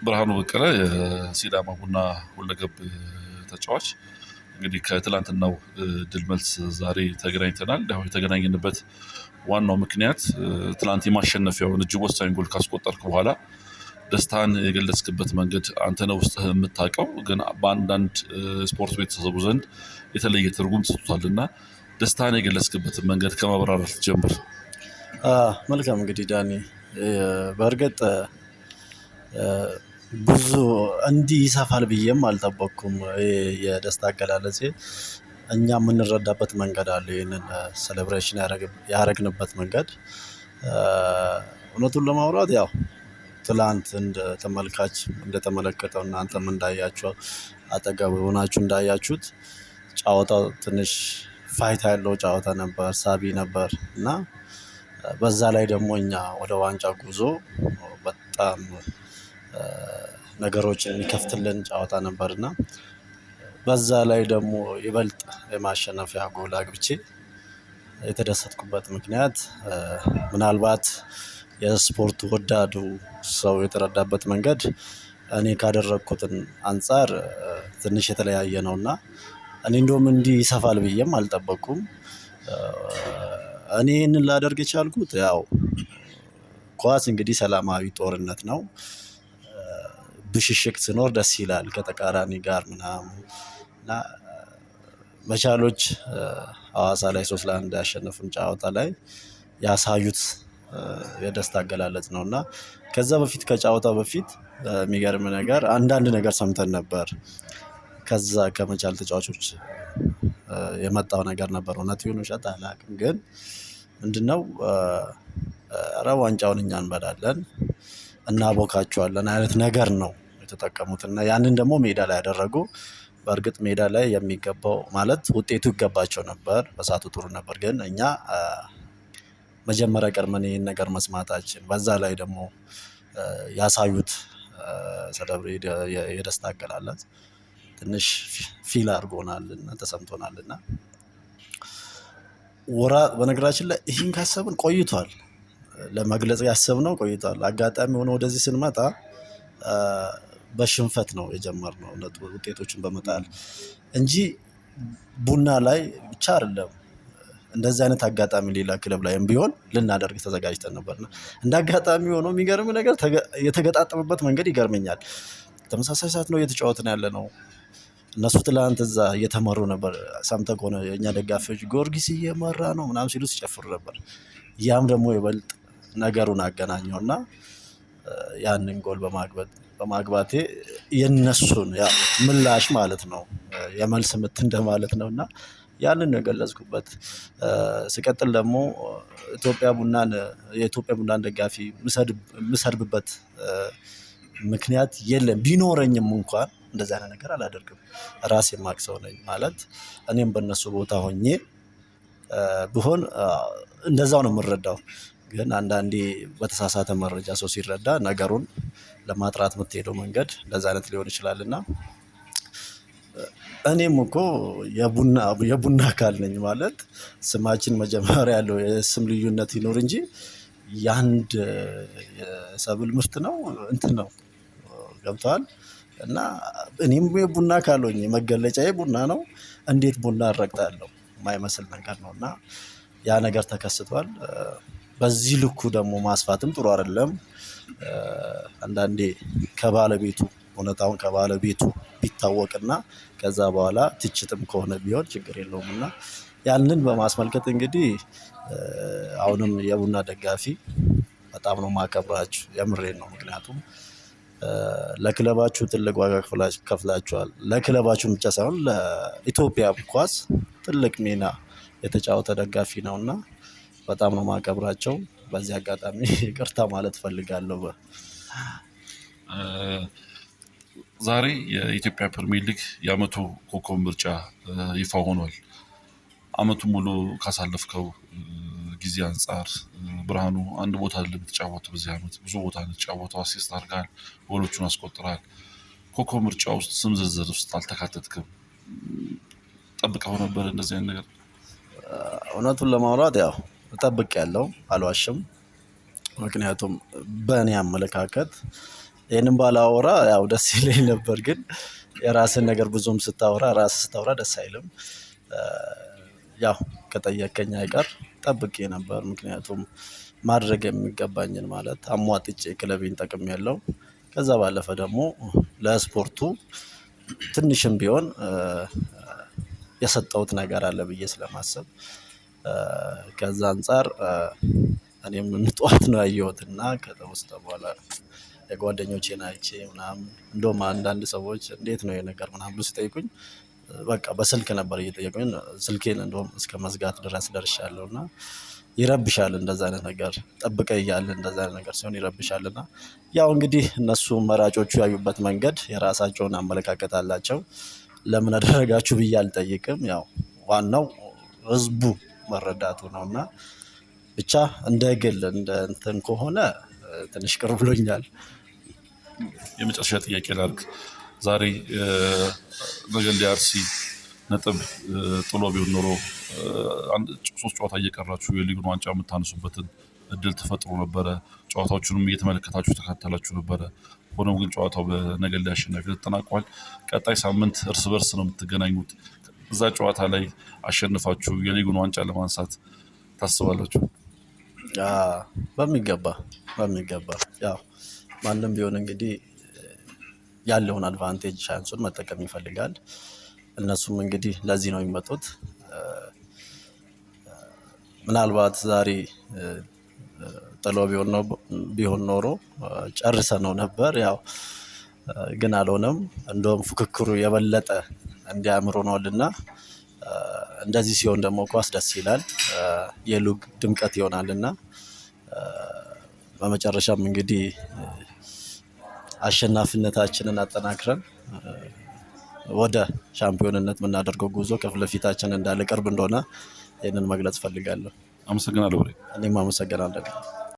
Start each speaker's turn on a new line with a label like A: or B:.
A: ብርሃኑ በቀለ የሲዳማ ቡና ሁለገብ ተጫዋች እንግዲህ ከትላንትናው ድል መልስ ዛሬ ተገናኝተናል። ያው የተገናኘንበት ዋናው ምክንያት ትላንት የማሸነፊያውን እጅግ ወሳኝ ጎል ካስቆጠርክ በኋላ ደስታን የገለጽክበት መንገድ አንተ ነህ ውስጥህ የምታውቀው፣ ግን በአንዳንድ ስፖርት ቤተሰቡ ዘንድ የተለየ ትርጉም ተሰጥቷልና ደስታን የገለጽክበትን መንገድ ከማብራራት ጀምር።
B: መልካም እንግዲህ ዳኒ፣ በእርግጥ ብዙ እንዲህ ይሰፋል ብዬም አልጠበቅኩም። የደስታ አገላለጼ እኛ የምንረዳበት መንገድ አለ። ይህንን ሴሌብሬሽን ያደረግንበት መንገድ እውነቱን ለማውራት ያው ትላንት እንደ ተመልካች እንደተመለከተው እናንተም እንዳያችሁ አጠገብ ሆናችሁ እንዳያችሁት ጨዋታው ትንሽ ፋይት ያለው ጨዋታ ነበር፣ ሳቢ ነበር እና በዛ ላይ ደግሞ እኛ ወደ ዋንጫ ጉዞ በጣም ነገሮችን የሚከፍትልን ጨዋታ ነበርና በዛ ላይ ደግሞ ይበልጥ የማሸነፊያ ጎል አግብቼ የተደሰትኩበት ምክንያት ምናልባት የስፖርት ወዳዱ ሰው የተረዳበት መንገድ እኔ ካደረግኩትን አንፃር ትንሽ የተለያየ ነውና እኔ እንደውም እንዲህ ይሰፋል ብዬም አልጠበቅኩም። እኔ ይህንን ላደርግ የቻልኩት ያው ኳስ እንግዲህ ሰላማዊ ጦርነት ነው። ብሽሽቅ ሲኖር ደስ ይላል ከተቃራኒ ጋር ምናምን እና መቻሎች ሐዋሳ ላይ 3-1 ያሸነፉን ጨዋታ ላይ ያሳዩት የደስታ አገላለጽ ነው እና ከዛ በፊት ከጨዋታው በፊት የሚገርም ነገር አንዳንድ ነገር ሰምተን ነበር። ከዛ ከመቻል ተጫዋቾች የመጣው ነገር ነበር። እውነት ይሁን ውሸት አላውቅም፣ ግን ምንድነው ኧረ ዋንጫውን እኛ እንበላለን እናቦካቸዋለን አይነት ነገር ነው የተጠቀሙት እና ያንን ደግሞ ሜዳ ላይ ያደረጉ። በእርግጥ ሜዳ ላይ የሚገባው ማለት ውጤቱ ይገባቸው ነበር፣ በሰዓቱ ጥሩ ነበር። ግን እኛ መጀመሪያ ቀድመን ይህን ነገር መስማታችን በዛ ላይ ደግሞ ያሳዩት የደስታ አገላለጽ ትንሽ ፊል አድርጎናልና ተሰምቶናልና በነገራችን ላይ ይህን ካሰብን ቆይቷል። ለመግለጽ ያሰብነው ቆይቷል። አጋጣሚ ሆኖ ወደዚህ ስንመጣ በሽንፈት ነው የጀመርነው ውጤቶችን በመጣል እንጂ ቡና ላይ ብቻ አይደለም። እንደዚህ አይነት አጋጣሚ ሌላ ክለብ ላይም ቢሆን ልናደርግ ተዘጋጅተን ነበርና እንደ አጋጣሚ ሆኖ የሚገርም ነገር የተገጣጠመበት መንገድ ይገርመኛል። ተመሳሳይ ሰዓት ነው እየተጫወትን ያለነው። እነሱ ትላንት እዛ እየተመሩ ነበር። ሰምተህ ከሆነ የእኛ ደጋፊዎች ጊዮርጊስ እየመራ ነው ምናምን ሲሉ ሲጨፍሩ ነበር። ያም ደግሞ ይበልጥ ነገሩን አገናኘውና ያንን ጎል በማግባቴ የነሱን ምላሽ ማለት ነው የመልስ ምት እንደማለት ነው እና ያንን ነው የገለጽኩበት። ሲቀጥል ደግሞ የኢትዮጵያ ቡናን ደጋፊ የምሰድብበት ምክንያት የለም። ቢኖረኝም እንኳን እንደዚህ አይነት ነገር አላደርግም። ራሴ የማውቅ ሰው ነኝ ማለት እኔም በእነሱ ቦታ ሆኜ ብሆን እንደዛው ነው የምረዳው። ግን አንዳንዴ በተሳሳተ መረጃ ሰው ሲረዳ ነገሩን ለማጥራት የምትሄደው መንገድ እንደዛ አይነት ሊሆን ይችላል እና እኔም እኮ የቡና አካል ነኝ ማለት ስማችን መጀመሪያ ያለው የስም ልዩነት ይኖር እንጂ የአንድ የሰብል ምርት ነው እንትን ነው ገብተዋል። እና እኔም የቡና አካል ሆኜ መገለጫዬ ቡና ነው። እንዴት ቡና እረግጣለሁ የማይመስል ነገር ነው እና ያ ነገር ተከስቷል። በዚህ ልኩ ደግሞ ማስፋትም ጥሩ አይደለም። አንዳንዴ እውነታውን ከባለቤቱ ቢታወቅና ከዛ በኋላ ትችትም ከሆነ ቢሆን ችግር የለውም እና ያንን በማስመልከት እንግዲህ አሁንም የቡና ደጋፊ በጣም ነው የማከብራችሁ። የምሬን ነው። ምክንያቱም ለክለባችሁ ትልቅ ዋጋ ከፍላችኋል። ለክለባችሁ ብቻ ሳይሆን ለኢትዮጵያ ኳስ ትልቅ ሚና የተጫወተ ደጋፊ ነውና በጣም ነው የማከብራቸው። በዚህ አጋጣሚ ይቅርታ ማለት እፈልጋለሁ።
A: ዛሬ የኢትዮጵያ ፕሪሚየር ሊግ የዓመቱ ኮከብ ምርጫ ይፋ ሆኗል። ዓመቱን ሙሉ ካሳለፍከው ጊዜ አንፃር ብርሃኑ አንድ ቦታ አይደለም የምትጫወተው። በዚህ ዓመት ብዙ ቦታ ነው የተጫወተው። አሲስት አድርገሃል፣ ጎሎቹን አስቆጥረሃል። ኮከብ ምርጫ ውስጥ ስም ዝርዝር ውስጥ አልተካተትክም። ጠብቀው ነበር እንደዚህ አይነት ነገር?
B: እውነቱን ለማውራት ያው ጠብቄያለሁ፣ አልዋሽም። ምክንያቱም በእኔ አመለካከት ይህንን ባላወራ ያው ደስ ይለኝ ነበር፣ ግን የራስን ነገር ብዙም ስታወራ ደስ አይልም። ያው ከጠየቀኝ አይቀር ጠብቄ ነበር። ምክንያቱም ማድረግ የሚገባኝን ማለት አሟጥጬ ክለቤን ጠቅሜያለሁ። ከዛ ባለፈ ደግሞ ለስፖርቱ ትንሽም ቢሆን የሰጠሁት ነገር አለ ብዬ ስለማስብ ከዛ አንፃር እኔም ጠዋት ነው ያየሁት እና ከተወሰነ በኋላ የጓደኞቼን አይቼ ምናምን እንደውም አንዳንድ ሰዎች እንዴት ነው ይሄ ነገር ምናምን ብሎ ሲጠይቁኝ በቃ በስልክ ነበር እየጠየቁኝ ስልኬን እንደውም እስከ መዝጋት ድረስ ደርሻለሁ። እና ይረብሻል እንደዛ አይነት ነገር ጠብቀህ እያለ እንደዛ አይነት ነገር ሲሆን ይረብሻል። እና ያው እንግዲህ እነሱ መራጮቹ ያዩበት መንገድ የራሳቸውን አመለካከት አላቸው። ለምን አደረጋችሁ ብዬ አልጠይቅም። ያው ዋናው ህዝቡ መረዳቱ ነው። እና ብቻ እንደ ግል እንደ እንትን ከሆነ ትንሽ ቅር ብሎኛል።
A: የመጨረሻ ጥያቄ ላድርግ። ዛሬ ነገሌ አርሲ ነጥብ ጥሎ ቢሆን ኖሮ 3 ጨዋታ እየቀራችሁ የሊጉን ዋንጫ የምታነሱበትን እድል ተፈጥሮ ነበረ። ጨዋታዎቹንም እየተመለከታችሁ ተካተላችሁ ነበረ። ሆኖም ግን ጨዋታው በነገሌ አሸናፊነት ተጠናቋል። ቀጣይ ሳምንት እርስ በርስ ነው የምትገናኙት። እዛ ጨዋታ ላይ አሸንፋችሁ የሊጉን ዋንጫ ለማንሳት ታስባላችሁ?
B: በሚገባ ያው ማንም ቢሆን እንግዲህ ያለውን አድቫንቴጅ ቻንሱን መጠቀም ይፈልጋል። እነሱም እንግዲህ ለዚህ ነው የሚመጡት። ምናልባት ዛሬ ጥሎ ቢሆን ኖሮ ጨርሰነው ነበር። ያው ግን አልሆነም። እንደውም ፉክክሩ የበለጠ እንዲያምር ሆኗልና እንደዚህ ሲሆን ደግሞ ኳስ ደስ ይላል፣ የሊግ ድምቀት ይሆናልና በመጨረሻም እንግዲህ አሸናፊነታችንን አጠናክረን ወደ ሻምፒዮንነት የምናደርገው ጉዞ ከፊት ለፊታችን እንዳለ ቅርብ እንደሆነ ይህንን መግለጽ ፈልጋለሁ።
A: አመሰግናለሁ።
B: እኔም አመሰግናለሁ።